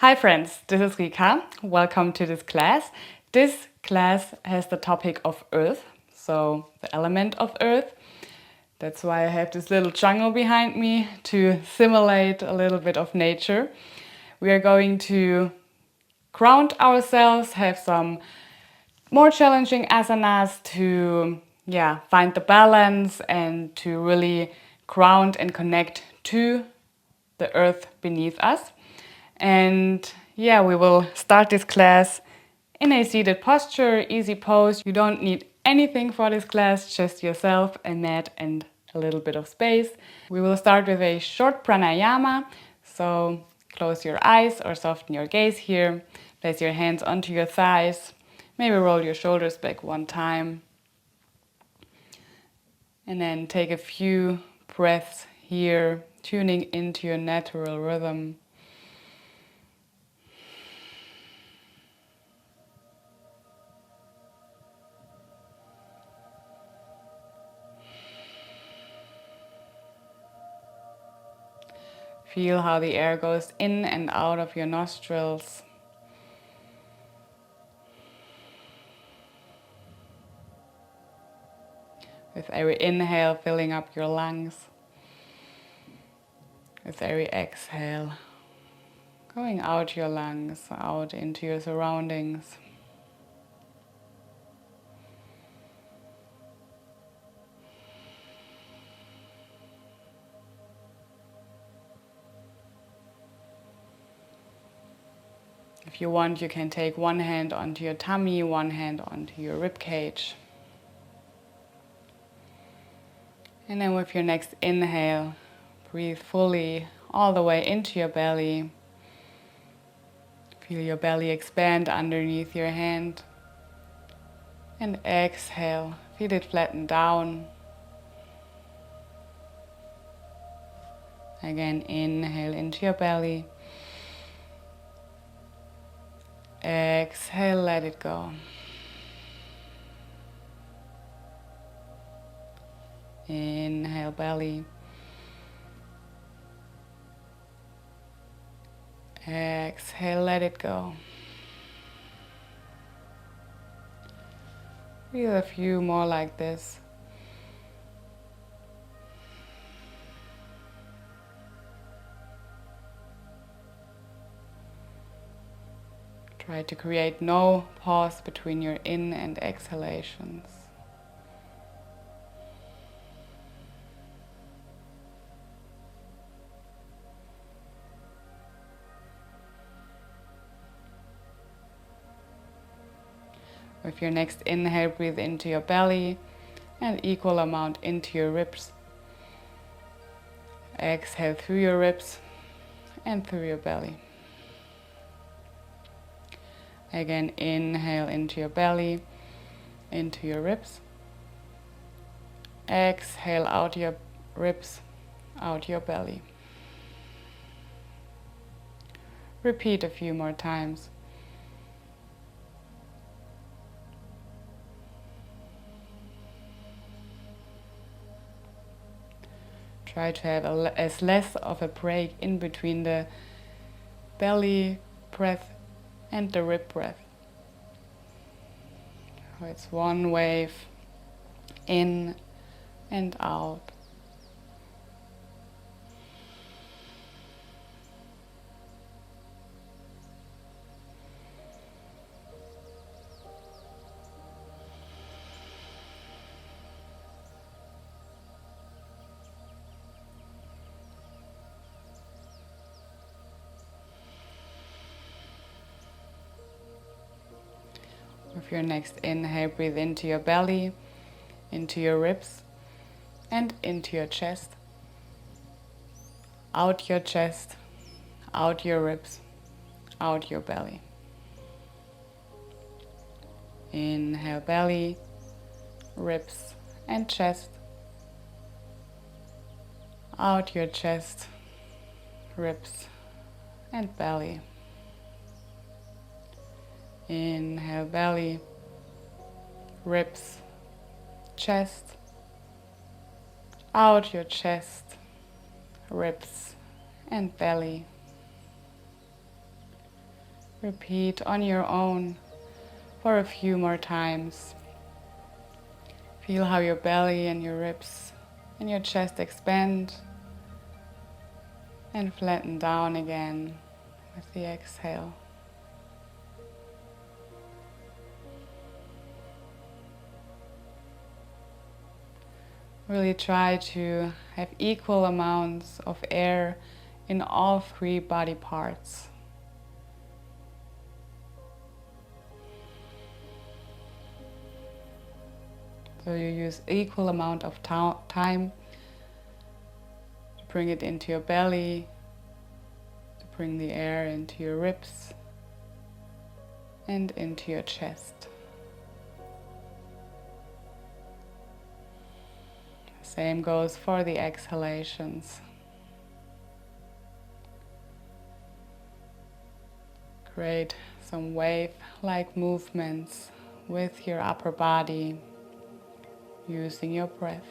Hi friends, this is Rika. Welcome to this class. This class has the topic of earth, so the element of earth. That's why I have this little jungle behind me to simulate a little bit of nature. We are going to ground ourselves, have some more challenging asanas to find the balance and to really ground and connect to the earth beneath us. And we will start this class in a seated posture, easy pose. You don't need anything for this class, just yourself, a mat and a little bit of space. We will start with a short pranayama. So close your eyes or soften your gaze here. Place your hands onto your thighs. Maybe roll your shoulders back one time. And then take a few breaths here, tuning into your natural rhythm. Feel how the air goes in and out of your nostrils. With every inhale, filling up your lungs. With every exhale, going out your lungs, out into your surroundings. If you want, you can take one hand onto your tummy, one hand onto your rib cage. And then with your next inhale, breathe fully all the way into your belly. Feel your belly expand underneath your hand. And exhale, feel it flatten down. Again, inhale into your belly. Exhale, let it go. Inhale, belly. Exhale, let it go. Breathe a few more like this. Try to create no pause between your in and exhalations. With your next inhale, breathe into your belly and equal amount into your ribs. Exhale through your ribs and through your belly. Again, inhale into your belly, into your ribs. Exhale out your ribs, out your belly. Repeat a few more times. Try to have as less of a break in between the belly breath and the rib breath. So it's one wave in and out. With your next inhale, breathe into your belly, into your ribs, and into your chest. Out your chest, out your ribs, out your belly. Inhale, belly, ribs, and chest. Out your chest, ribs, and belly. Inhale, belly, ribs, chest. Out your chest, ribs, and belly. Repeat on your own for a few more times. Feel how your belly and your ribs and your chest expand and flatten down again with the exhale. Really try to have equal amounts of air in all three body parts. So you use equal amount of time to bring it into your belly, to bring the air into your ribs and into your chest. Same goes for the exhalations. Create some wave-like movements with your upper body using your breath.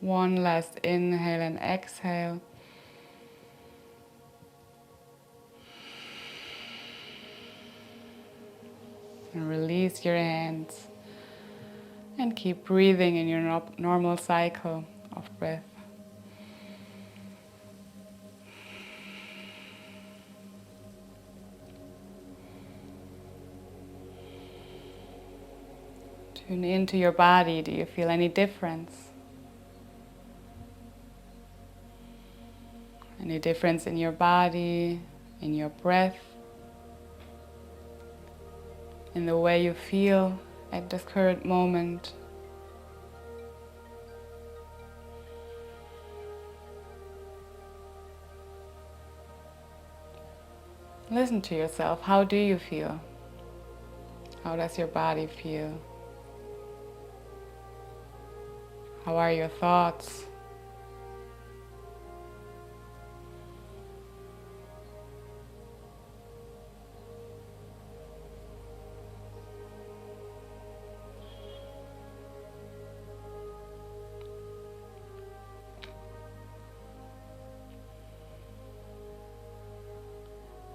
One last inhale and exhale. And release your hands. And keep breathing in your normal cycle of breath. Tune into your body. Do you feel any difference? Any difference in your body, in your breath, in the way you feel at this current moment? Listen to yourself. How do you feel? How does your body feel? How are your thoughts?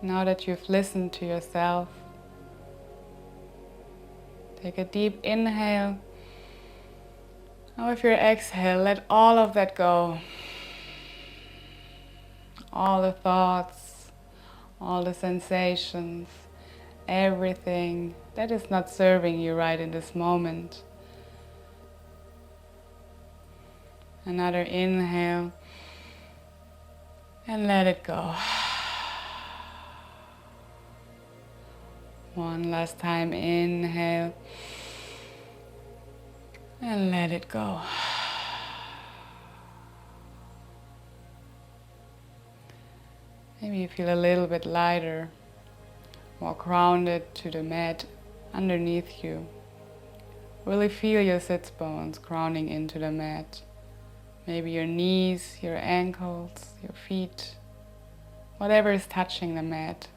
Now that you've listened to yourself, take a deep inhale. Now with your exhale, let all of that go. All the thoughts, all the sensations, everything that is not serving you right in this moment. Another inhale and let it go. One last time, inhale and let it go. Maybe you feel a little bit lighter, more grounded to the mat underneath you. Really feel your sits bones grounding into the mat. Maybe your knees, your ankles, your feet, whatever is touching the mat.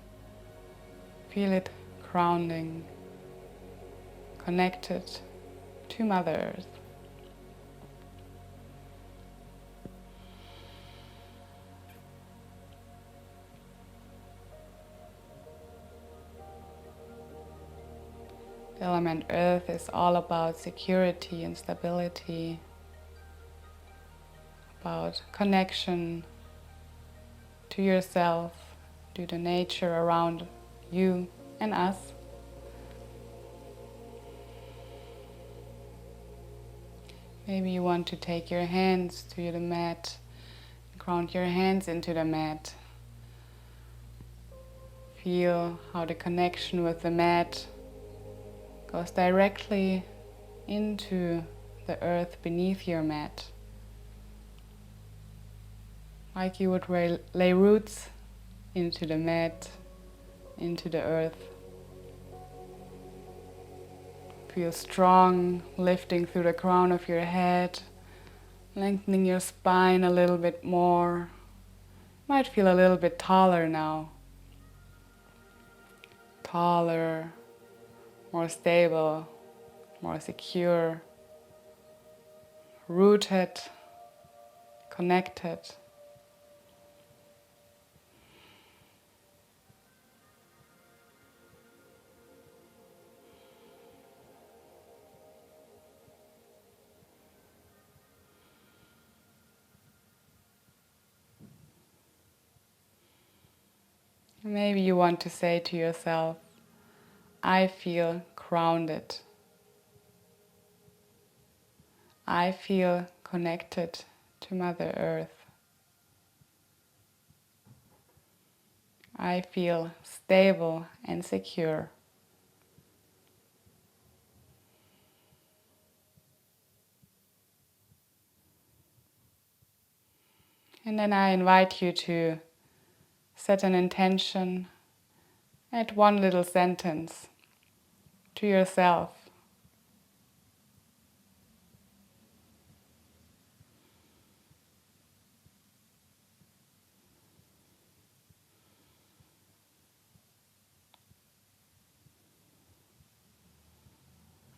Feel it grounding, connected to Mother Earth. The element Earth is all about security and stability, about connection to yourself, to the nature around you and us. Maybe you want to take your hands to the mat, ground your hands into the mat. Feel how the connection with the mat goes directly into the earth beneath your mat. Like you would lay roots into the mat, into the earth. Feel strong, lifting through the crown of your head, lengthening your spine a little bit more, Might feel a little bit taller now. Taller, more stable, more secure, rooted, connected. Maybe you want to say to yourself, I feel grounded. I feel connected to Mother Earth. I feel stable and secure. And then I invite you to set an intention, add one little sentence to yourself.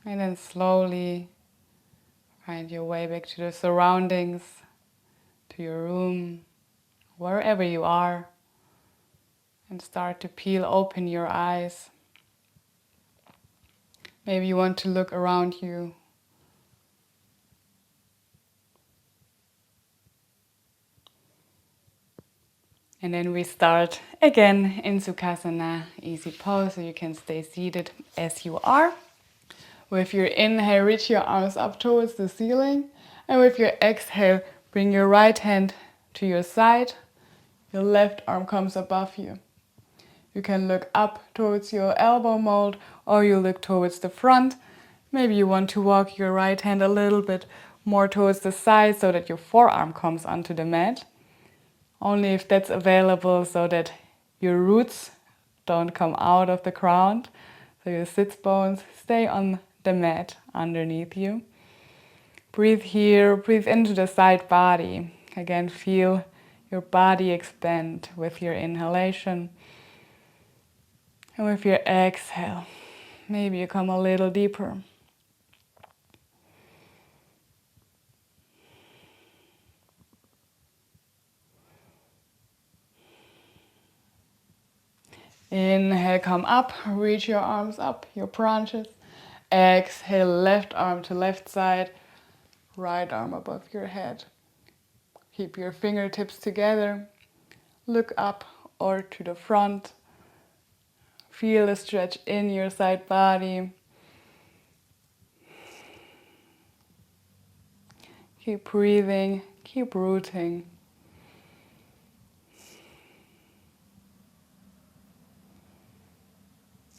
And then slowly find your way back to the surroundings, to your room, wherever you are, and start to peel open your eyes. Maybe you want to look around you. And then we start again in Sukhasana, easy pose, so you can stay seated as you are. With your inhale, reach your arms up towards the ceiling. And with your exhale, bring your right hand to your side. Your left arm comes above you. You can look up towards your elbow mold or you look towards the front. Maybe you want to walk your right hand a little bit more towards the side so that your forearm comes onto the mat. Only if that's available so that your roots don't come out of the ground. So your sits bones stay on the mat underneath you. Breathe here, breathe into the side body. Again, feel your body expand with your inhalation. And with your exhale, maybe you come a little deeper. Inhale, come up, reach your arms up, your branches. Exhale, left arm to left side, right arm above your head. Keep your fingertips together. Look up or to the front. Feel the stretch in your side body. Keep breathing, keep rooting.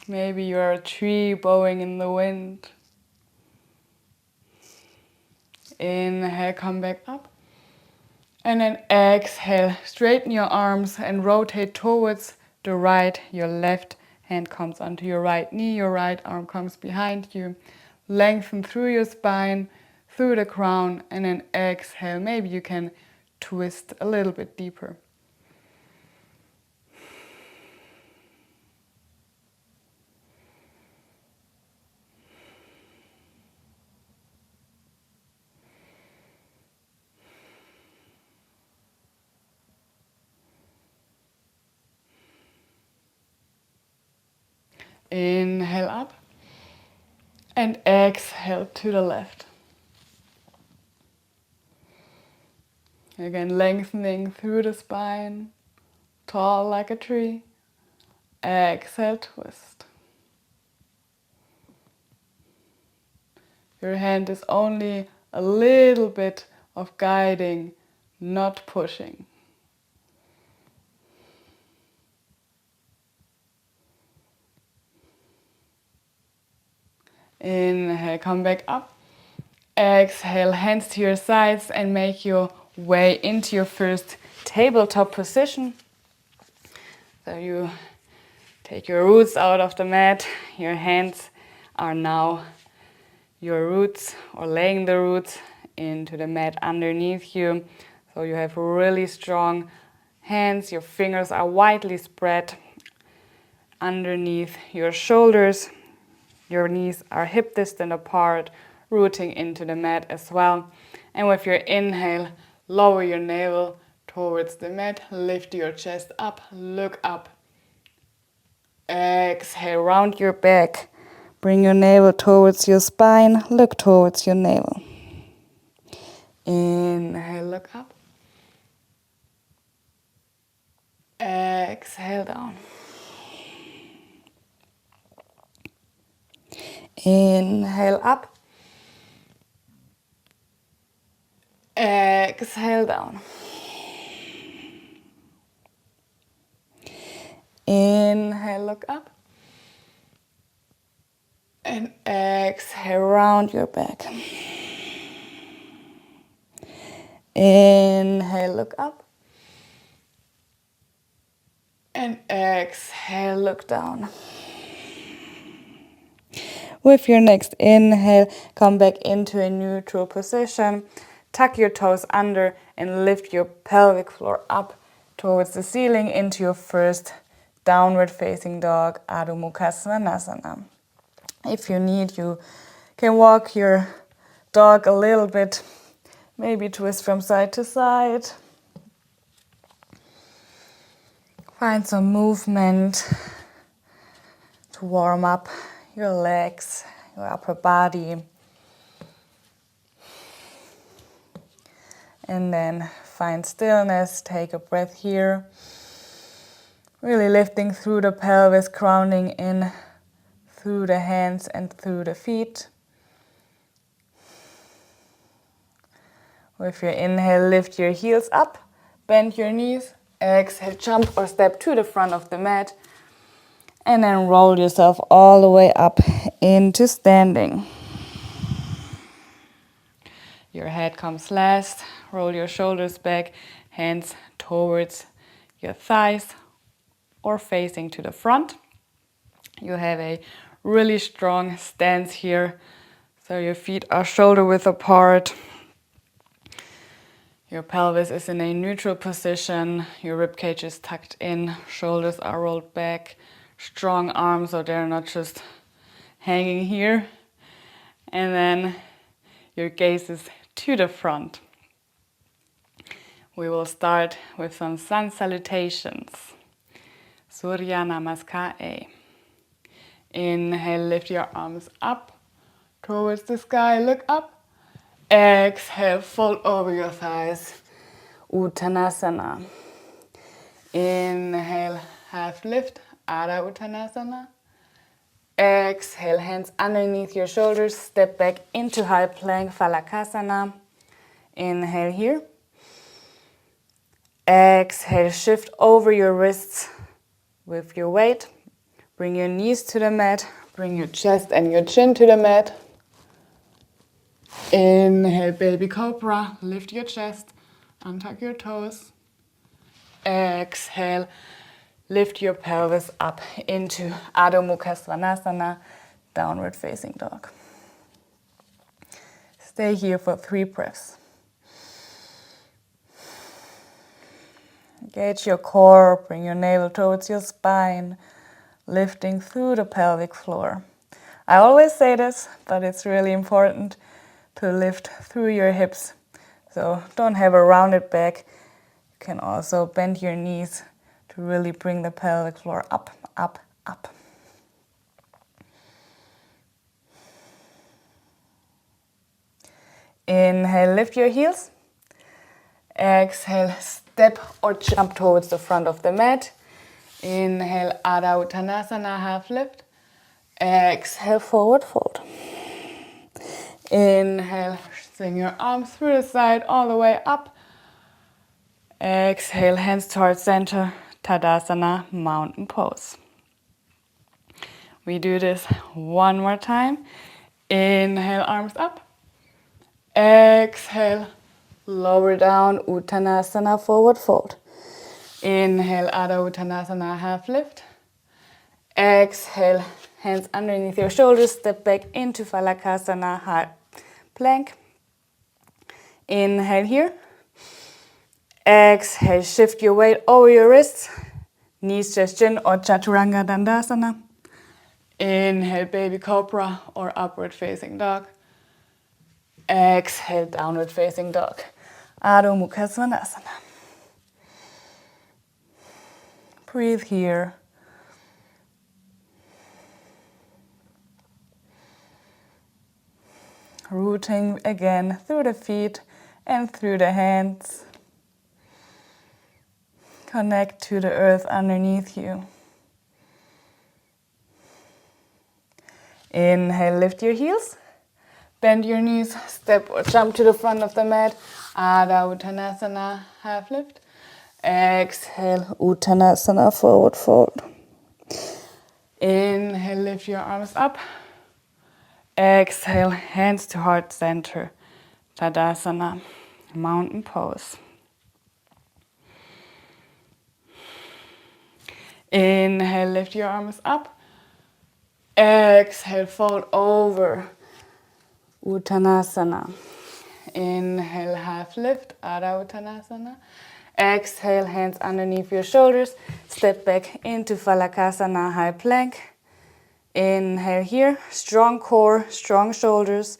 Maybe you're a tree bowing in the wind. Inhale, come back up. And then exhale, straighten your arms and rotate towards the right. Your left hand comes onto your right knee, your right arm comes behind you. Lengthen through your spine, through the crown, and then exhale. Maybe you can twist a little bit deeper. Inhale up and exhale to the left. Again, lengthening through the spine, tall like a tree. Exhale, twist. Your hand is only a little bit of guiding, not pushing. Inhale, come back up. Exhale, hands to your sides and make your way into your first tabletop position. So you take your roots out of the mat. Your hands are now your roots or laying the roots into the mat underneath you. So you have really strong hands, your fingers are widely spread underneath your shoulders. Your knees are hip distant apart, rooting into the mat as well. And with your inhale, lower your navel towards the mat, lift your chest up, look up. Exhale, round your back. Bring your navel towards your spine, look towards your navel. Inhale, look up. Exhale, down. Inhale, up. Exhale, down. Inhale, look up. And exhale, round your back. Inhale, look up. And exhale, look down. With your next inhale, come back into a neutral position. Tuck your toes under and lift your pelvic floor up towards the ceiling into your first downward facing dog, Adho Mukha Svanasana. If you need, you can walk your dog a little bit, maybe twist from side to side. Find some movement to warm up your legs, your upper body. And then find stillness, take a breath here. Really lifting through the pelvis, grounding in through the hands and through the feet. With your inhale, lift your heels up, bend your knees. Exhale, jump or step to the front of the mat. And then roll yourself all the way up into standing. Your head comes last. Roll your shoulders back, hands towards your thighs or facing to the front. You have a really strong stance here. So your feet are shoulder width apart. Your pelvis is in a neutral position. Your rib cage is tucked in. Shoulders are rolled back. Strong arms, so they're not just hanging here. And then your gaze is to the front. We will start with some sun salutations. Surya Namaskar A. Inhale, lift your arms up towards the sky, look up. Exhale, fold over your thighs. Uttanasana. Inhale, half lift, Adho Uttanasana. Exhale, hands underneath your shoulders, step back into high plank, Phalakasana. Inhale here. Exhale, shift over your wrists with your weight. Bring your knees to the mat, bring your chest and your chin to the mat. Inhale, baby cobra, lift your chest, untuck your toes. Exhale, lift your pelvis up into Adho Mukha Svanasana, downward facing dog. Stay here for 3 breaths. Engage your core, bring your navel towards your spine, lifting through the pelvic floor. I always say this, but it's really important to lift through your hips. So don't have a rounded back. You can also bend your knees to really bring the pelvic floor up, up, up. Inhale, lift your heels. Exhale, step or jump towards the front of the mat. Inhale, Adho Uttanasana, half lift. Exhale, forward fold. Inhale, swing your arms through the side all the way up. Exhale, hands towards center, Tadasana, mountain pose. We do this one more time. Inhale, arms up. Exhale, lower down, Uttanasana, forward fold. Inhale, Adho Uttanasana, half lift. Exhale, hands underneath your shoulders, step back into Phalakasana, high plank. Inhale here. Exhale, shift your weight over your wrists. Knees just chin or Chaturanga Dandasana. Inhale, baby cobra or upward facing dog. Exhale, downward facing dog. Adho Mukha Svanasana. Breathe here. Rooting again through the feet and through the hands. Connect to the earth underneath you. Inhale, lift your heels. Bend your knees, step or jump to the front of the mat. Adho Uttanasana, half lift. Exhale, Uttanasana, forward fold. Inhale, lift your arms up. Exhale, hands to heart center. Tadasana, mountain pose. Inhale, lift your arms up. Exhale, fold over. Uttanasana. Inhale, half lift, Adho Uttanasana. Exhale, hands underneath your shoulders. Step back into Phalakasana, high plank. Inhale here, strong core, strong shoulders.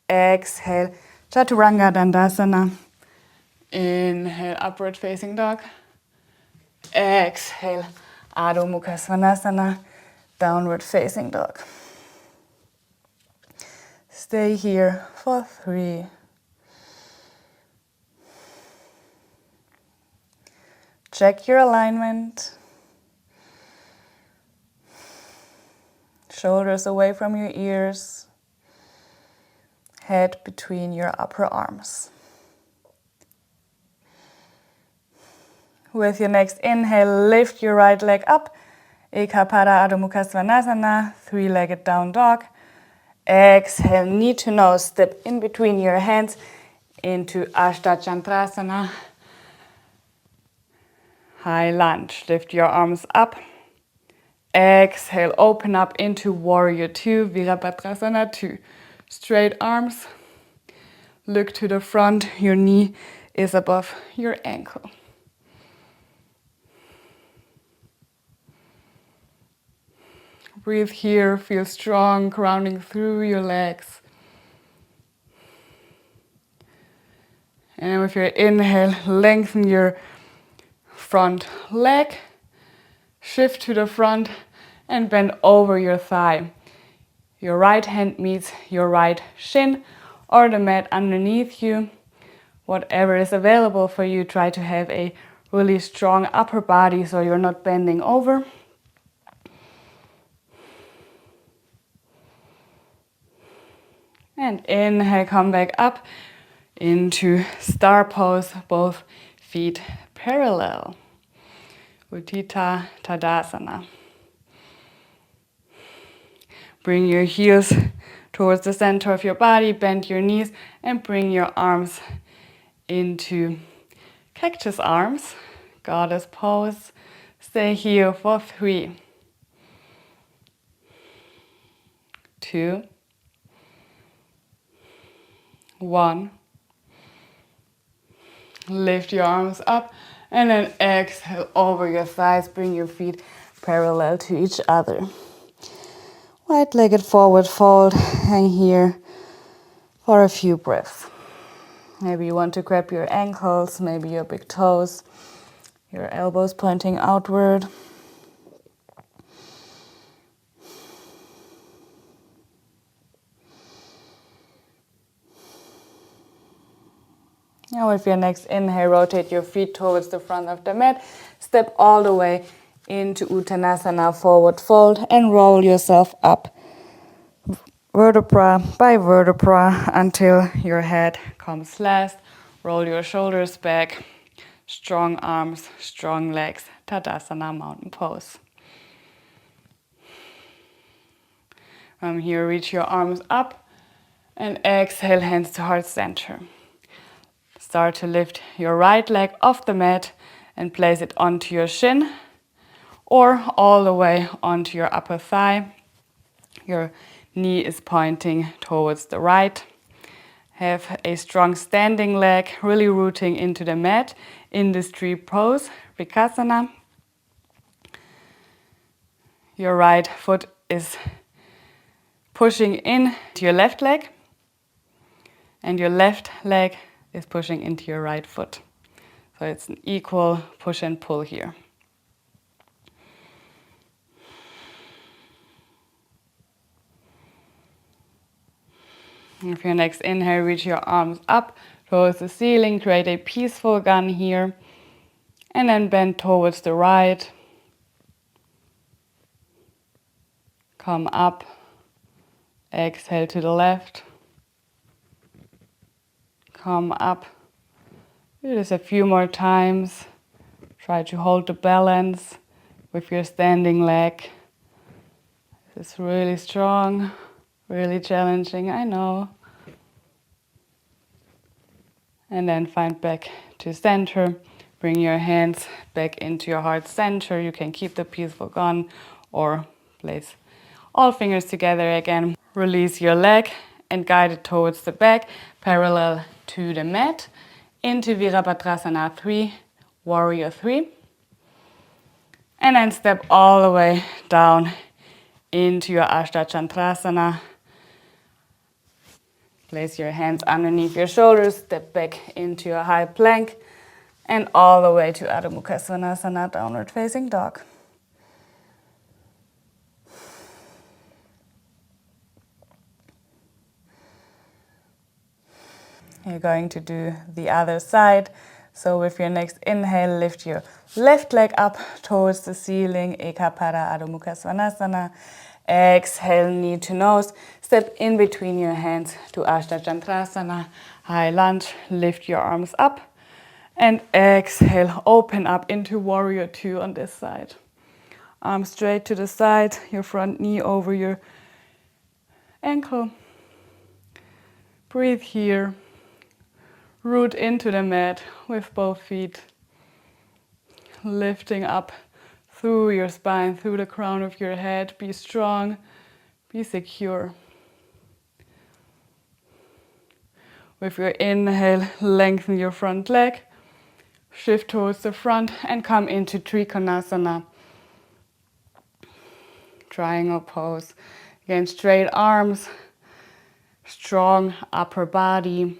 Exhale, Chaturanga Dandasana. Inhale, upward facing dog. Exhale, Adho Mukha Svanasana, downward facing dog. Stay here for 3. Check your alignment. Shoulders away from your ears. Head between your upper arms. With your next inhale, lift your right leg up. Ekapada Adho Mukha Svanasana, 3-legged down dog. Exhale, knee to nose, step in between your hands into Ashtachantrasana. High lunge, lift your arms up. Exhale, open up into Warrior 2, Virabhadrasana 2. Straight arms, look to the front, your knee is above your ankle. Breathe here, feel strong, grounding through your legs. And with your inhale, lengthen your front leg, shift to the front and bend over your thigh. Your right hand meets your right shin or the mat underneath you. Whatever is available for you, try to have a really strong upper body so you're not bending over. And inhale, come back up into star pose, both feet parallel. Utthita Tadasana. Bring your heels towards the center of your body, bend your knees, and bring your arms into cactus arms, goddess pose. Stay here for 3, 2, 1. Lift your arms up and then exhale over your thighs. Bring your feet parallel to each other. Wide-legged forward fold. Hang here for a few breaths. Maybe you want to grab your ankles, maybe your big toes, your elbows pointing outward. Now with your next inhale, rotate your feet towards the front of the mat. Step all the way into Uttanasana, forward fold, and roll yourself up vertebra by vertebra until your head comes last. Roll your shoulders back. Strong arms, strong legs. Tadasana, mountain pose. From here, reach your arms up and exhale, hands to heart center. Start to lift your right leg off the mat and place it onto your shin or all the way onto your upper thigh. Your knee is pointing towards the right. Have a strong standing leg, really rooting into the mat in this tree pose, rikasana. Your right foot is pushing in to your left leg, and your left leg is pushing into your right foot. So it's an equal push and pull here. With your next inhale, reach your arms up towards the ceiling, create a peaceful gun here, and then bend towards the right. Come up, exhale to the left, come up. Do this a few more times. Try to hold the balance with your standing leg. This is really strong, really challenging, I know. And then find back to center. Bring your hands back into your heart center. You can keep the peaceful gun or place all fingers together again. Release your leg and guide it towards the back, parallel to the mat, into Virabhadrasana 3, Warrior 3. And then step all the way down into your Ashtachandrasana. Place your hands underneath your shoulders, step back into your high plank, and all the way to Adho Mukha Svanasana, downward facing dog. You're going to do the other side. So with your next inhale, lift your left leg up towards the ceiling, Ekapada Adho Mukha Svanasana. Exhale, knee to nose. Step in between your hands to Ashtachandrasana, high lunge. Lift your arms up. And exhale, open up into Warrior 2 on this side. Arms straight to the side, your front knee over your ankle. Breathe here. Root into the mat with both feet. Lifting up through your spine, through the crown of your head. Be strong, be secure. With your inhale, lengthen your front leg. Shift towards the front and come into Trikonasana. Triangle pose. Again, straight arms, strong upper body.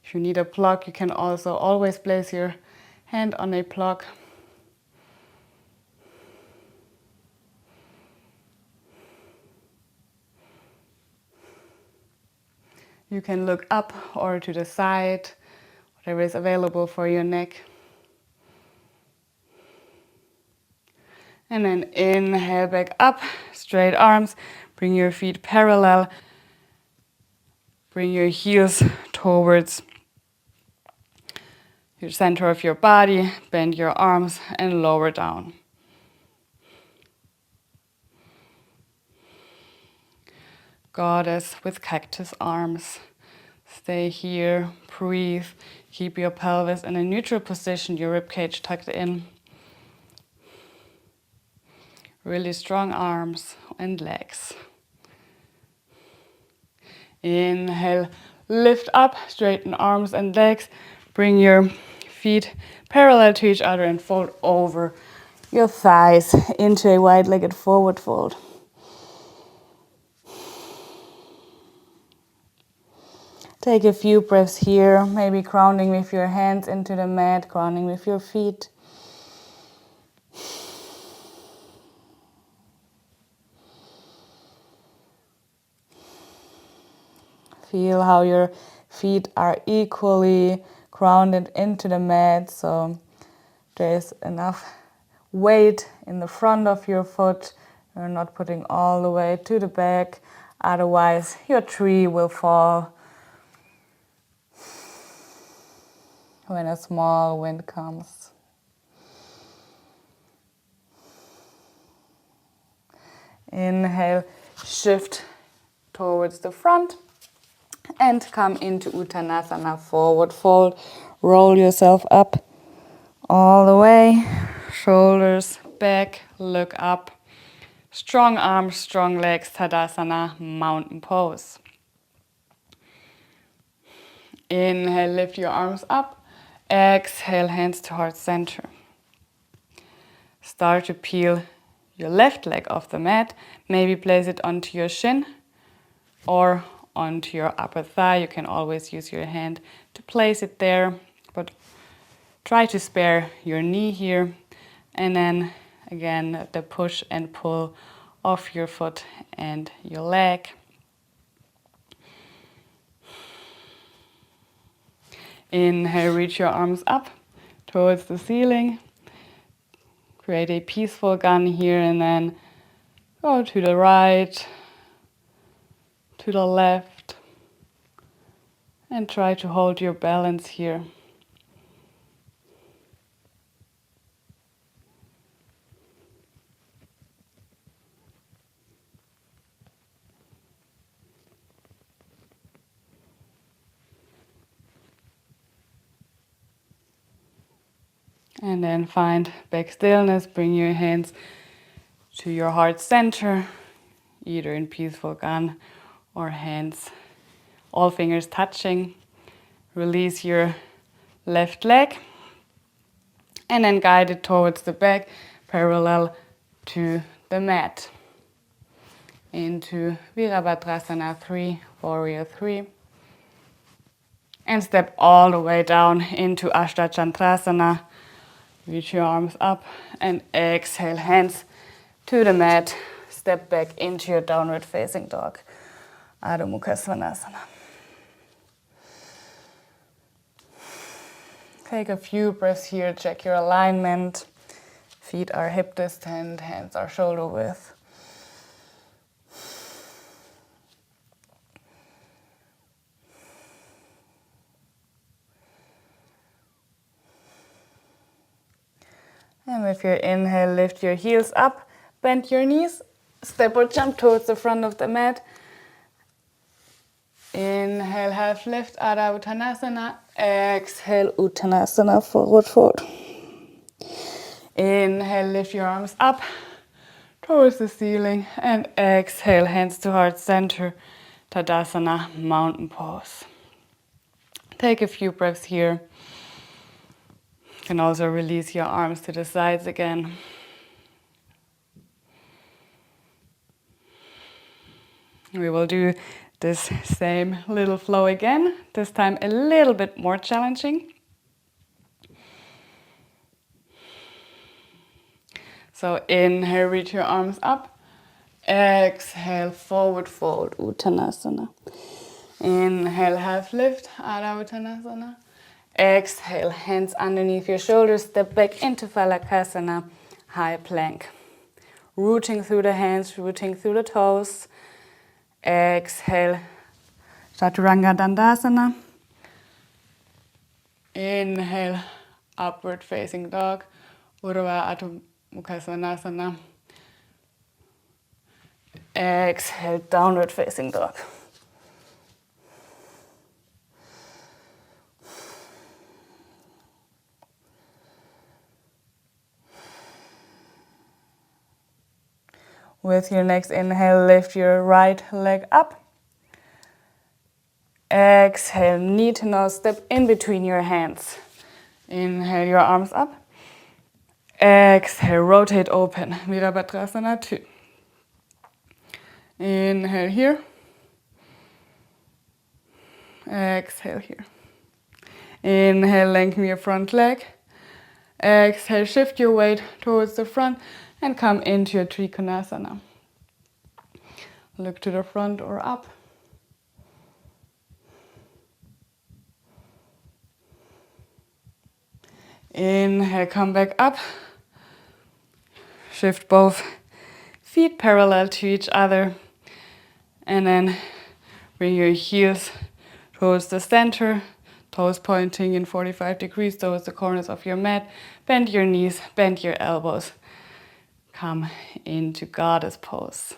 If you need a block, you can also always place your hand on a block. You can look up or to the side, whatever is available for your neck. And then inhale back up, straight arms, bring your feet parallel. Bring your heels towards your center of your body, bend your arms and lower down. Goddess with cactus arms. Stay here, breathe, keep your pelvis in a neutral position, your ribcage tucked in. Really strong arms and legs. Inhale, lift up, straighten arms and legs. Bring your feet parallel to each other and fold over your thighs into a wide-legged forward fold. Take a few breaths here, maybe grounding with your hands into the mat, grounding with your feet. Feel how your feet are equally grounded into the mat, so there's enough weight in the front of your foot. You're not putting all the way to the back, otherwise your tree will fall when a small wind comes. Inhale, shift towards the front. And come into Uttanasana, forward fold. Roll yourself up all the way. Shoulders back, look up. Strong arms, strong legs, Tadasana, mountain pose. Inhale, lift your arms up. Exhale, hands to heart center. Start to peel your left leg off the mat. Maybe place it onto your shin or onto your upper thigh. You can always use your hand to place it there, but try to spare your knee here. And then again, the push and pull of your foot and your leg. Inhale, reach your arms up towards the ceiling. Create a peaceful gun here and then go to the right, to the left, and try to hold your balance here. And then find back stillness, bring your hands to your heart center, either in peaceful gun or hands, all fingers touching. Release your left leg and then guide it towards the back, parallel to the mat. Into Virabhadrasana 3, Warrior 3. And step all the way down into Ashtha Chandrasana. Reach your arms up and exhale, hands to the mat. Step back into your downward facing dog, Adho Mukha Svanasana. Take a few breaths here, check your alignment. Feet are hip distant, hands are shoulder width. And with your inhale, lift your heels up, bend your knees, step or jump towards the front of the mat. Inhale, half lift, Adho Uttanasana. Exhale, Uttanasana, forward fold. Inhale, lift your arms up towards the ceiling. And exhale, hands to heart center, Tadasana, mountain pose. Take a few breaths here. You can also release your arms to the sides again. We will do this same little flow again, this time a little bit more challenging. So inhale, reach your arms up. Exhale, forward fold, Uttanasana. Inhale, half lift, Adho Uttanasana. Exhale, hands underneath your shoulders, step back into Phalakasana, high plank. Rooting through the hands, rooting through the toes. Exhale, Chaturanga Dandasana. Inhale, upward facing dog, Urdhva Adho Mukha Svanasana. Exhale, downward facing dog. With your next inhale, lift your right leg up. Exhale, knee to nose, step in between your hands. Inhale, your arms up. Exhale, rotate open, Virabhadrasana 2. Inhale here. Exhale here. Inhale, lengthen your front leg. Exhale, shift your weight towards the front and come into your Trikonasana. Look to the front or up. Inhale, come back up. Shift both feet parallel to each other. And then bring your heels towards the center. Toes pointing in 45 degrees towards the corners of your mat. Bend your knees, bend your elbows. Come into goddess pose.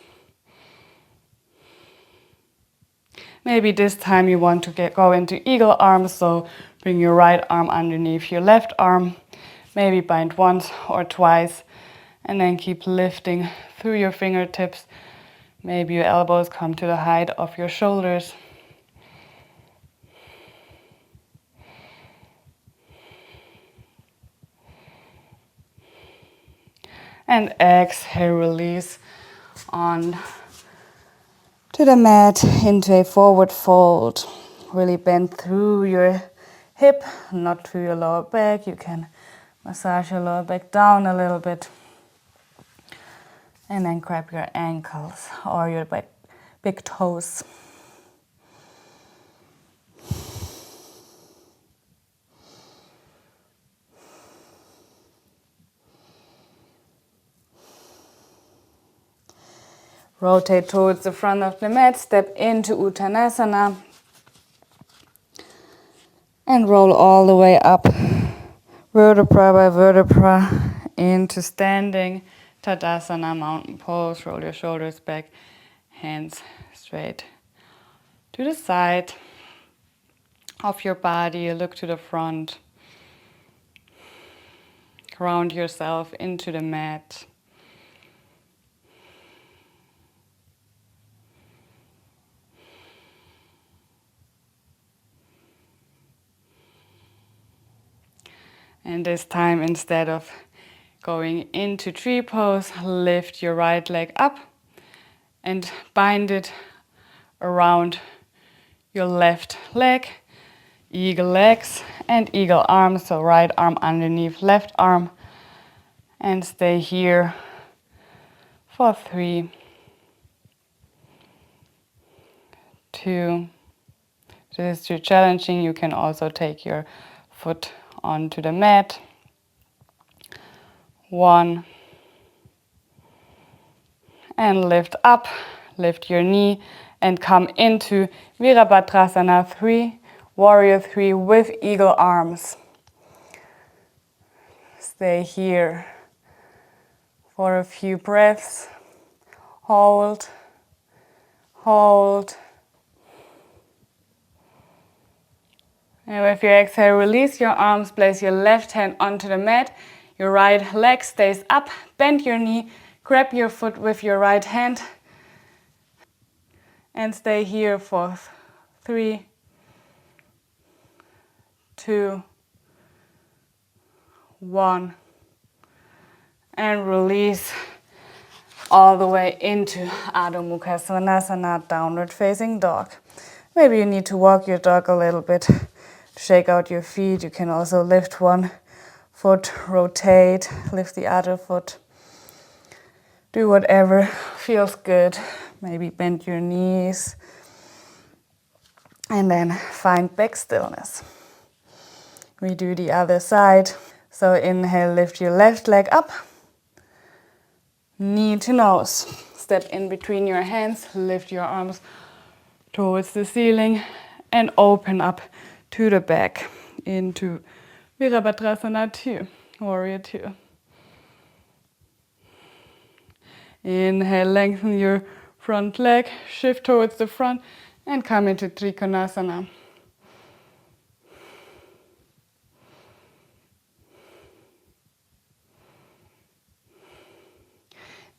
Maybe this time you want to go into eagle arms, so bring your right arm underneath your left arm. Maybe bind once or twice, and then keep lifting through your fingertips. Maybe your elbows come to the height of your shoulders. And exhale, release on to the mat into a forward fold. Really bend through your hip, not through your lower back. You can massage your lower back down a little bit. And then grab your ankles or your big toes. Rotate towards the front of the mat, step into Uttanasana. And roll all the way up, vertebra by vertebra, into standing Tadasana, mountain pose. Roll your shoulders back, hands straight to the side of your body. Look to the front. Ground yourself into the mat. And this time, instead of going into tree pose, lift your right leg up and bind it around your left leg. Eagle legs and eagle arms, so right arm underneath left arm. And stay here for 3, 2. If this is too challenging, you can also take your foot onto the mat. 1. And lift up, lift your knee and come into Virabhadrasana 3, Warrior 3 with eagle arms. Stay here for a few breaths. Hold, hold. And with your exhale, release your arms, place your left hand onto the mat. Your right leg stays up, bend your knee, grab your foot with your right hand. And stay here for 3, 2, 1. And release all the way into Adho Mukha Svanasana, downward facing dog. Maybe you need to walk your dog a little bit, shake out your feet. You can also lift one foot, rotate, lift the other foot. Do whatever feels good. Maybe bend your knees. And then find back stillness. We do the other side. So inhale, lift your left leg up. Knee to nose. Step in between your hands, lift your arms towards the ceiling and open up to the back into Virabhadrasana 2, Warrior 2. Inhale, lengthen your front leg, shift towards the front and come into Trikonasana.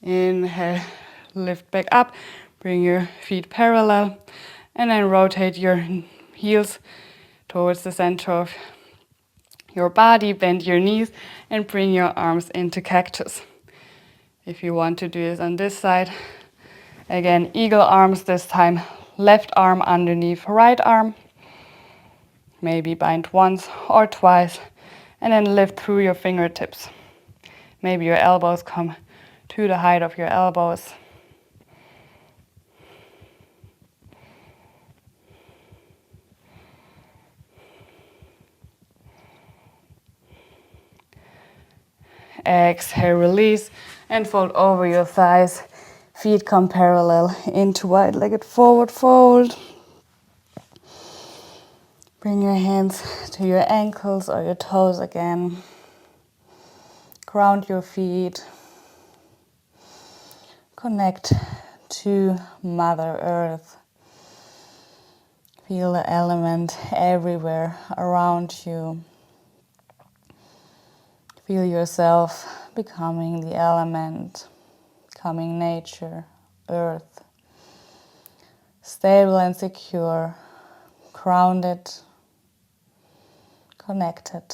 Inhale, lift back up, bring your feet parallel, and then rotate your heels towards the center of your body, bend your knees, and bring your arms into cactus. If you want to do this on this side, again, eagle arms this time, left arm underneath right arm. Maybe bind once or twice, and then lift through your fingertips. Maybe your elbows come to the height of your elbows. Exhale, release, and fold over your thighs. Feet come parallel into wide-legged forward fold. Bring your hands to your ankles or your toes again. Ground your feet. Connect to Mother Earth. Feel the element everywhere around you. Feel yourself becoming the element, becoming nature, earth. Stable and secure, grounded, connected.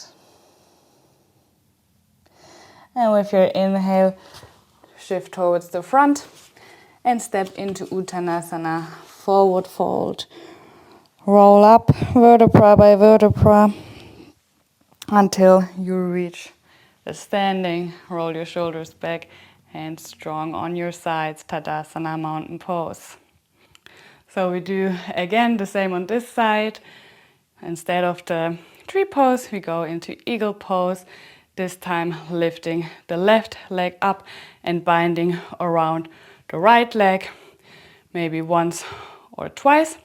And with your inhale, shift towards the front and step into Uttanasana, forward fold. Roll up vertebra by vertebra until you reach the standing. Roll your shoulders back, hands strong on your sides, Tadasana, mountain pose. So we do again the same on this side. Instead of the tree pose, we go into eagle pose. This time lifting the left leg up and binding around the right leg, maybe once or twice.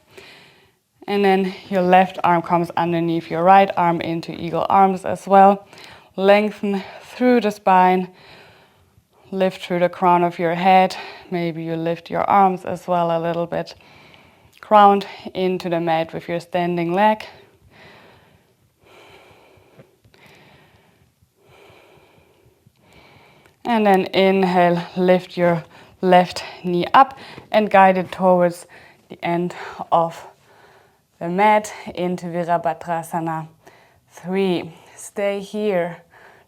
And then your left arm comes underneath your right arm into eagle arms as well. Lengthen through the spine, lift through the crown of your head. Maybe you lift your arms as well a little bit. Ground into the mat with your standing leg. And then inhale, lift your left knee up and guide it towards the end of the mat into Virabhadrasana 3. Stay here.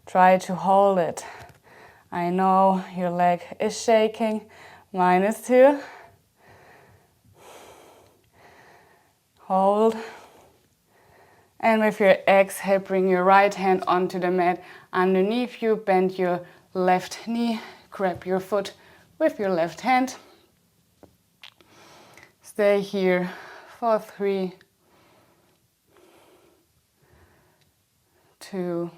Try to hold it. I know your leg is shaking. Mine is too. Hold. And with your exhale, bring your right hand onto the mat underneath you. Bend your left knee. Grab your foot with your left hand. Stay here for 3, 2,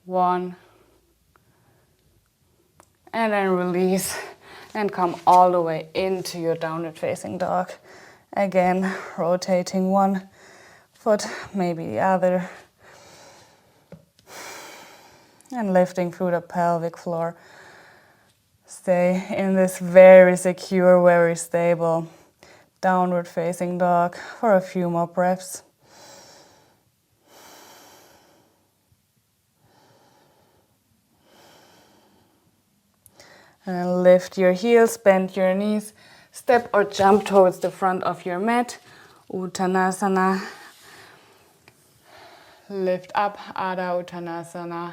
1. And then release and come all the way into your downward facing dog. Again, rotating one foot, maybe the other. And lifting through the pelvic floor. Stay in this very secure, very stable downward facing dog for a few more breaths. And lift your heels, bend your knees, step or jump towards the front of your mat. Uttanasana. Lift up, Adha Uttanasana.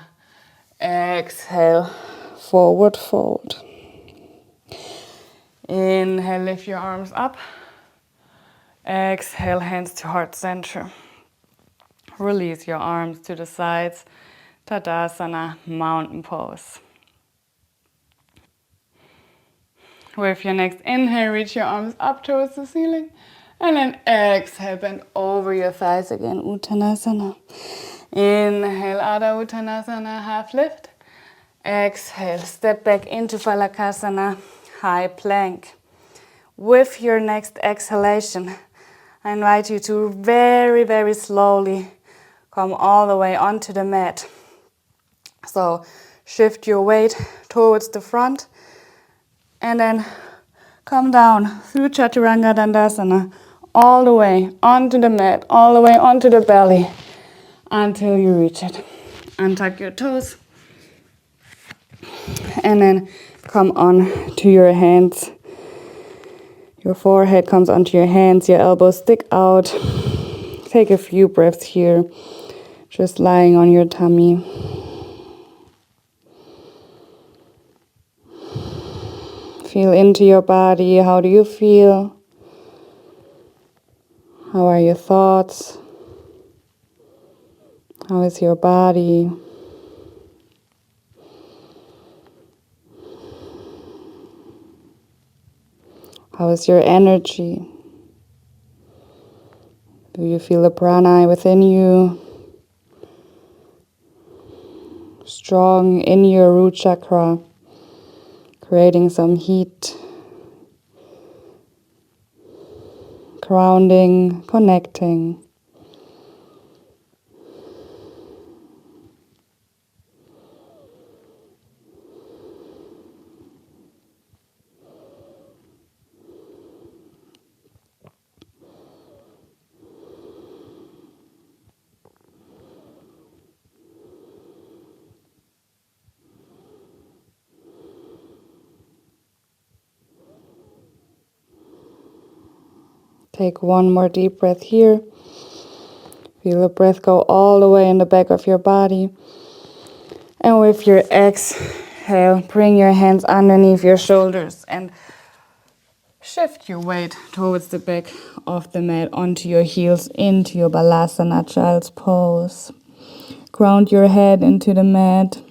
Exhale, forward fold. Inhale, lift your arms up. Exhale, hands to heart center. Release your arms to the sides. Tadasana, mountain pose. With your next inhale, reach your arms up towards the ceiling. And then exhale, bend over your thighs again, Uttanasana. Inhale, Adha Uttanasana, half lift. Exhale, step back into Phalakasana, high plank. With your next exhalation, I invite you to very, very slowly come all the way onto the mat. So shift your weight towards the front and then come down through Chaturanga Dandasana all the way onto the mat, all the way onto the belly until you reach it. Untuck your toes and then come on to your hands. Your forehead comes onto your hands, your elbows stick out. Take a few breaths here, just lying on your tummy. Feel into your body. How do you feel? How are your thoughts? How is your body? How is your energy? Do you feel the prana within you? Strong in your root chakra, creating some heat, grounding, connecting. Take one more deep breath here. Feel the breath go all the way in the back of your body. And with your exhale, bring your hands underneath your shoulders and shift your weight towards the back of the mat, onto your heels, into your Balasana, child's pose. Ground your head into the mat.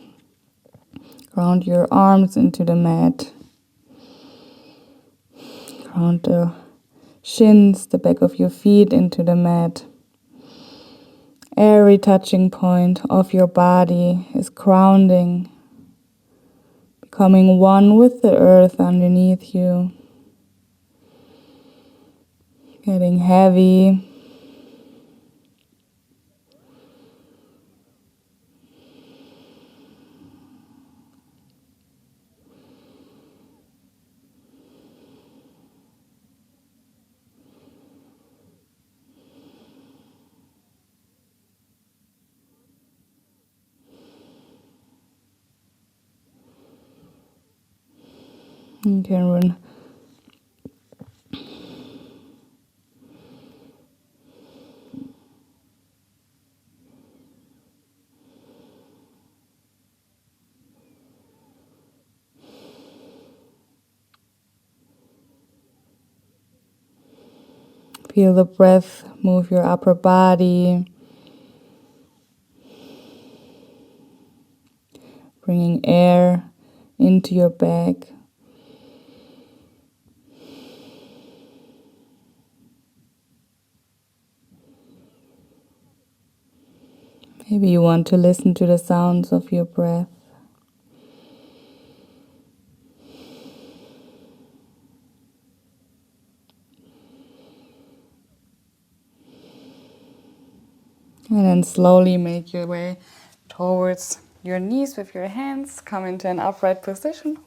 Ground your arms into the mat. Ground the shins, the back of your feet into the mat. Every touching point of your body is grounding, becoming one with the earth underneath you. Getting heavy. You can feel the breath move your upper body, bringing air into your back. Maybe you want to listen to the sounds of your breath. And then slowly make your way towards your knees with your hands. Come into an upright position.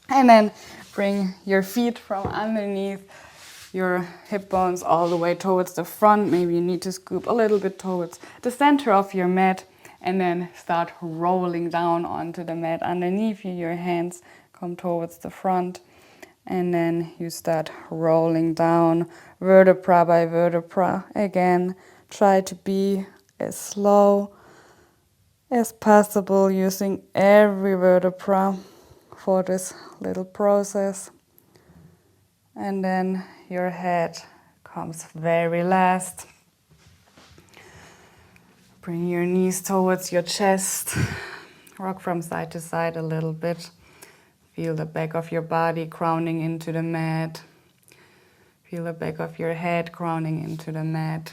And then bring your feet from underneath your hip bones all the way towards the front. Maybe you need to scoop a little bit towards the center of your mat. And then start rolling down onto the mat underneath you. Your hands come towards the front. And then you start rolling down vertebra by vertebra. Again, try to be as slow as possible, using every vertebra for this little process. And then your head comes very last. Bring your knees towards your chest. Rock from side to side a little bit. Feel the back of your body grounding into the mat. Feel the back of your head grounding into the mat.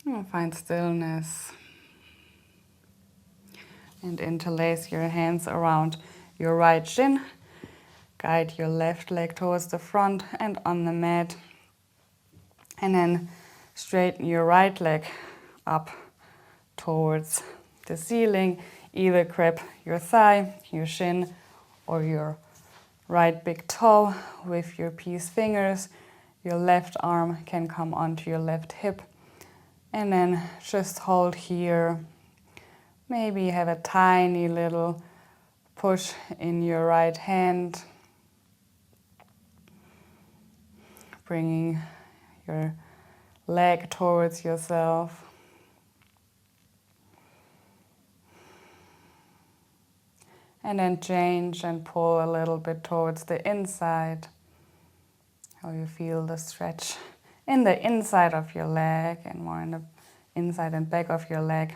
And find stillness. And interlace your hands around your right shin. Guide your left leg towards the front and on the mat. And then straighten your right leg up towards the ceiling. Either grab your thigh, your shin, or your right big toe with your peace fingers. Your left arm can come onto your left hip. And then just hold here. Maybe have a tiny little push in your right hand. Bringing your leg towards yourself. And then change and pull a little bit towards the inside. How you feel the stretch in the inside of your leg and more in the inside and back of your leg.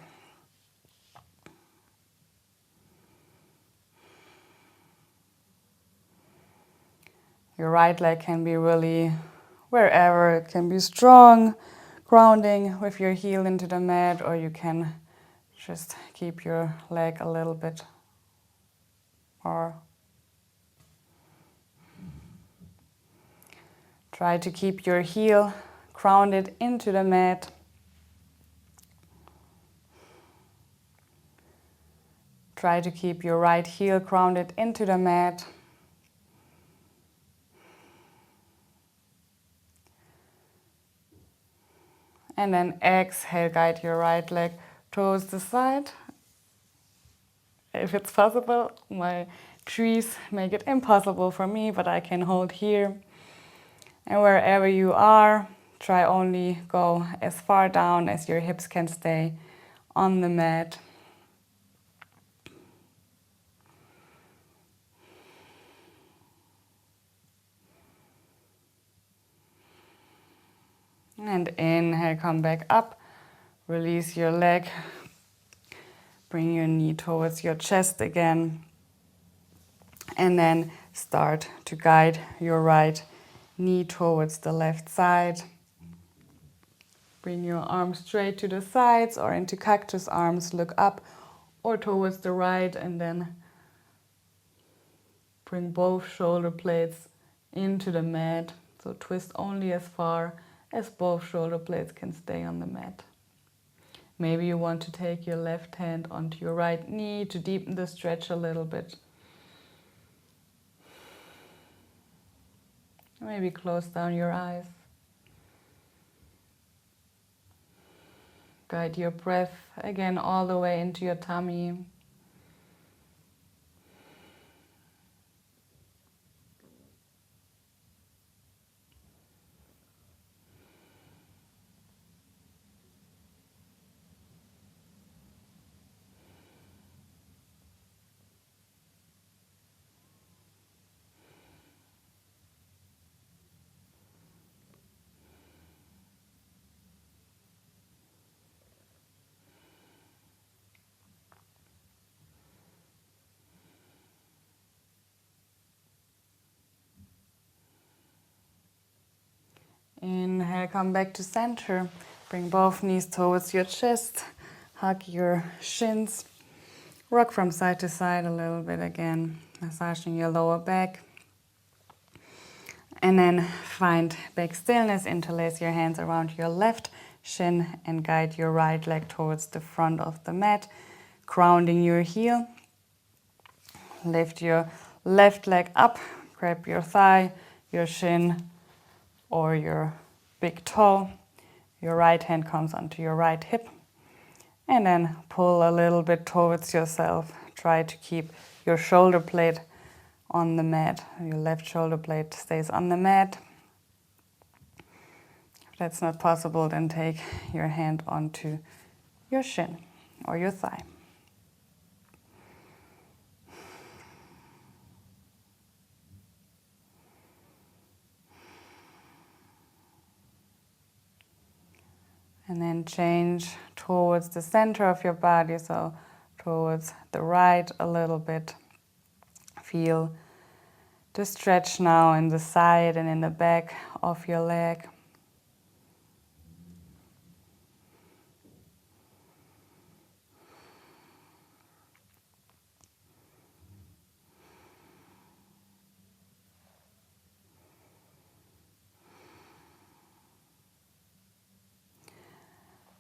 Your right leg can be really wherever. It can be strong, grounding with your heel into the mat, or you can just keep your leg a little bit more. Try to keep your heel grounded into the mat. Try to keep your right heel grounded into the mat. And then exhale, guide your right leg towards the side. If it's possible, my trees make it impossible for me, but I can hold here. And wherever you are, try only go as far down as your hips can stay on the mat. And inhale, come back up. Release your leg. Bring your knee towards your chest again. And then start to guide your right knee towards the left side. Bring your arms straight to the sides or into cactus arms. Look up or towards the right, and then bring both shoulder blades into the mat. So twist only as far as both shoulder blades can stay on the mat. Maybe you want to take your left hand onto your right knee to deepen the stretch a little bit. Maybe close down your eyes. Guide your breath again all the way into your tummy. Inhale, come back to center. Bring both knees towards your chest. Hug your shins. Rock from side to side a little bit again, massaging your lower back. And then find back stillness. Interlace your hands around your left shin and guide your right leg towards the front of the mat, grounding your heel. Lift your left leg up, grab your thigh, your shin, or your big toe. Your right hand comes onto your right hip. And then pull a little bit towards yourself. Try to keep your shoulder blade on the mat. Your left shoulder blade stays on the mat. If that's not possible, then take your hand onto your shin or your thigh. And then change towards the center of your body, so towards the right a little bit. Feel the stretch now in the side and in the back of your leg.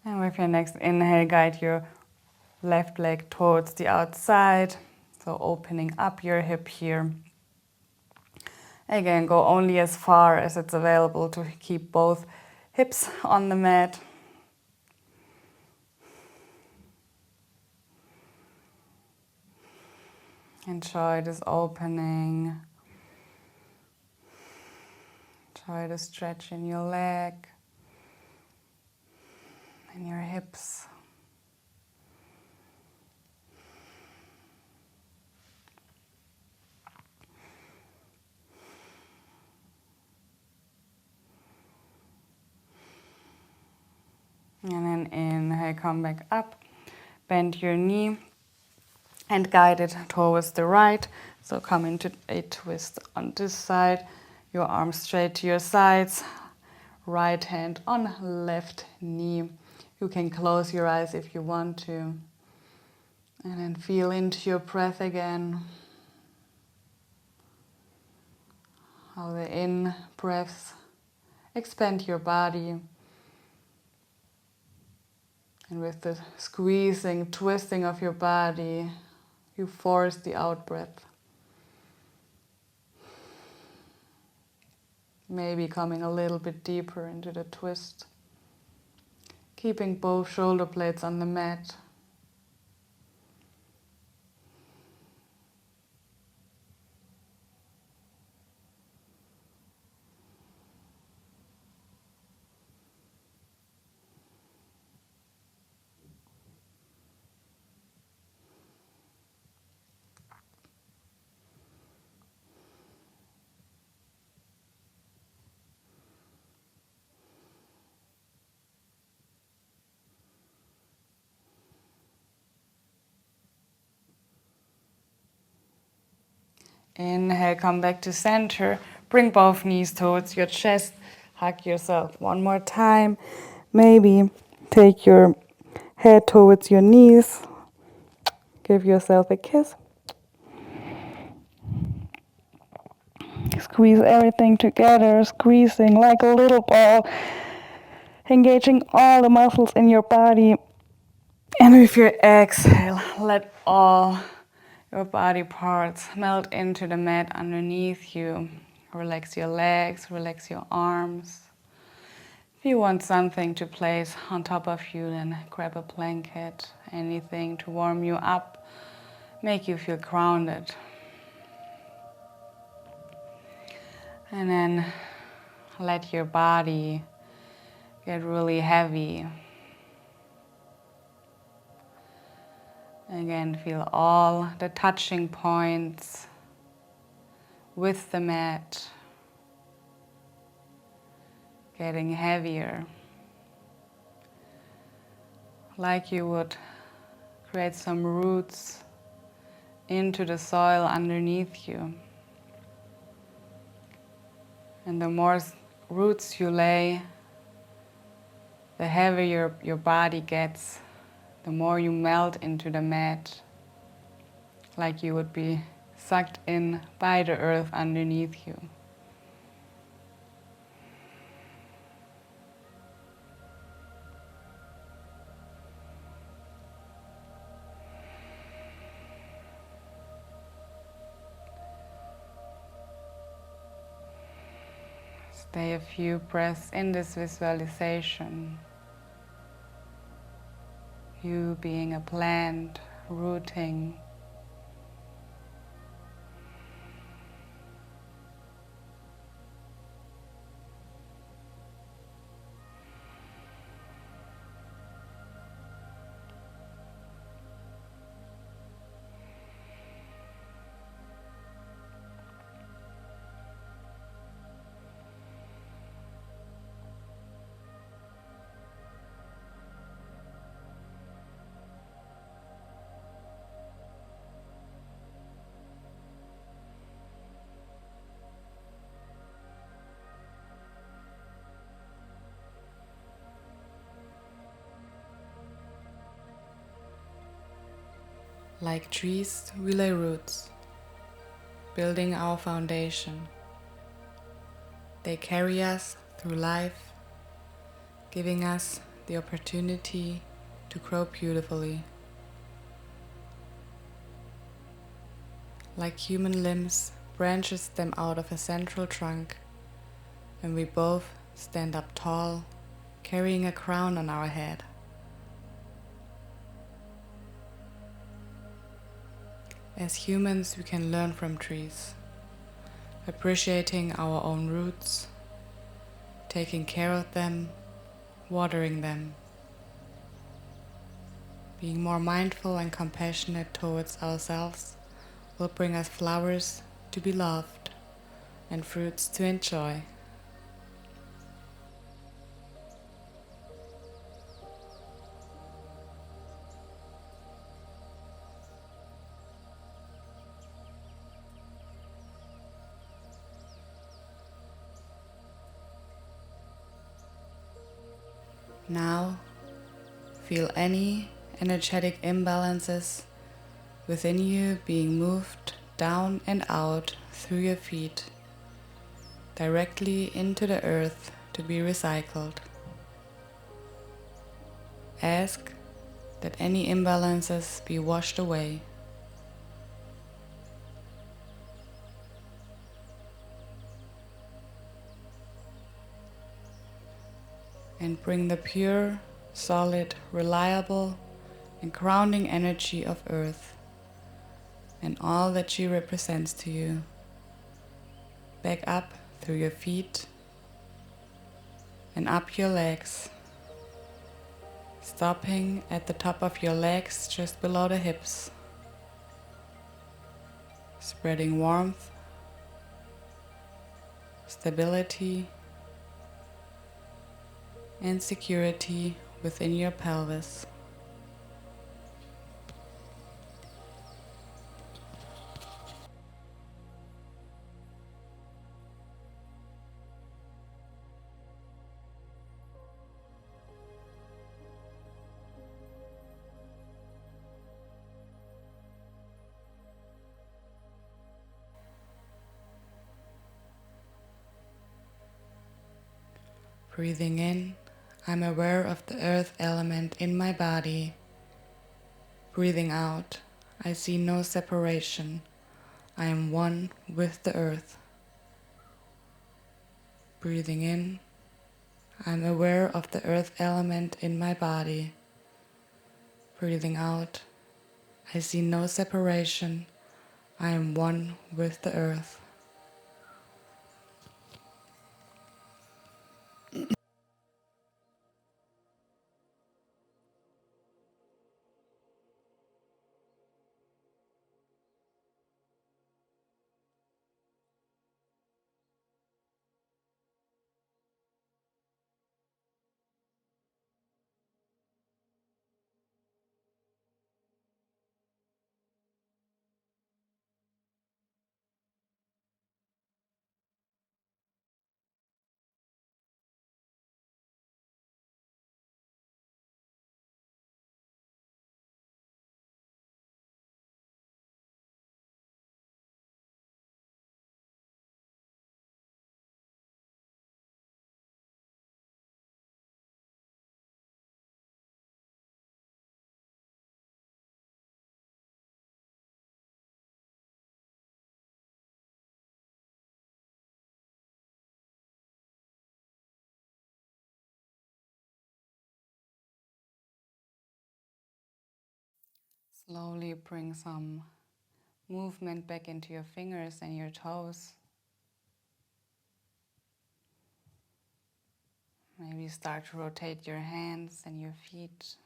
And with your next inhale, guide your left leg towards the outside. So opening up your hip here. Again, go only as far as it's available to keep both hips on the mat. Enjoy this opening. Enjoy the stretch in your leg and your hips. And then inhale, come back up, bend your knee and guide it towards the right. So come into a twist on this side, your arms straight to your sides, right hand on left knee. You can close your eyes if you want to. And then feel into your breath again. How the in breaths expand your body. And with the squeezing, twisting of your body, you force the out breath. Maybe coming a little bit deeper into the twist. Keeping both shoulder blades on the mat. Inhale, come back to center. Bring both knees towards your chest. Hug yourself one more time. Maybe take your head towards your knees. Give yourself a kiss. Squeeze everything together, squeezing like a little ball, engaging all the muscles in your body. And with your exhale, let all your body parts melt into the mat underneath you. Relax your legs, relax your arms. If you want something to place on top of you, then grab a blanket, anything to warm you up, make you feel grounded. And then let your body get really heavy. Again, feel all the touching points with the mat getting heavier, like you would create some roots into the soil underneath you. And the more roots you lay, the heavier your body gets, the more you melt into the mat, like you would be sucked in by the earth underneath you. Stay a few breaths in this visualization. You being a plant, rooting. Like trees, we lay roots, building our foundation. They carry us through life, giving us the opportunity to grow beautifully. Like human limbs, branches stem out of a central trunk, and we both stand up tall, carrying a crown on our head. As humans, we can learn from trees, appreciating our own roots, taking care of them, watering them, being more mindful and compassionate towards ourselves will bring us flowers to be loved and fruits to enjoy. Now, feel any energetic imbalances within you being moved down and out through your feet, directly into the earth to be recycled. Ask that any imbalances be washed away. And bring the pure, solid, reliable, and grounding energy of earth and all that she represents to you back up through your feet and up your legs, stopping at the top of your legs just below the hips, spreading warmth, stability, and security within your pelvis. Breathing in, I'm aware of the earth element in my body. Breathing out, I see no separation. I am one with the earth. Breathing in, I'm aware of the earth element in my body. Breathing out, I see no separation. I am one with the earth. Slowly bring some movement back into your fingers and your toes. Maybe start to rotate your hands and your feet.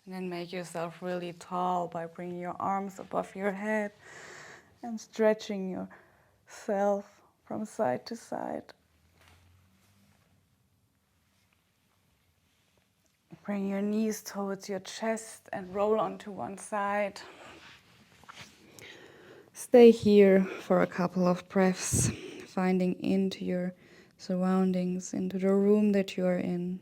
And then make yourself really tall by bringing your arms above your head and stretching yourself from side to side. Bring your knees towards your chest and roll onto one side. Stay here for a couple of breaths, finding into your surroundings, into the room that you are in.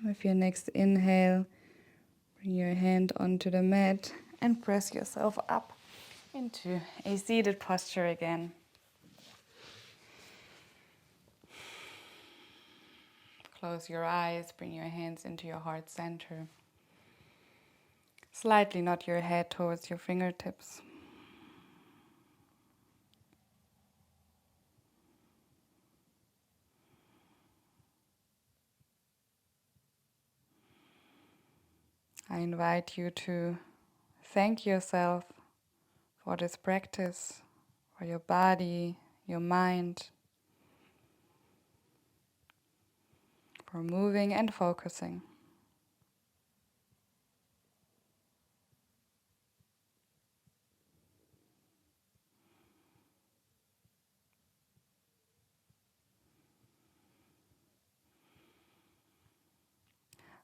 With your next inhale, bring your hand onto the mat and press yourself up into a seated posture again. Close your eyes, bring your hands into your heart center. Slightly nod your head towards your fingertips. I invite you to thank yourself for this practice, for your body, your mind, for moving and focusing.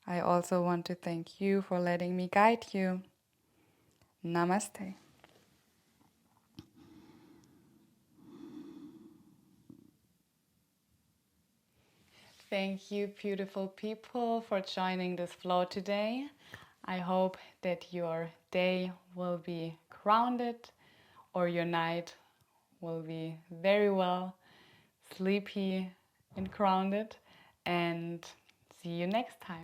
I also want to thank you for letting me guide you. Namaste. Thank you, beautiful people, for joining this flow today. I hope that your day will be grounded or your night will be very well sleepy and grounded. And see you next time.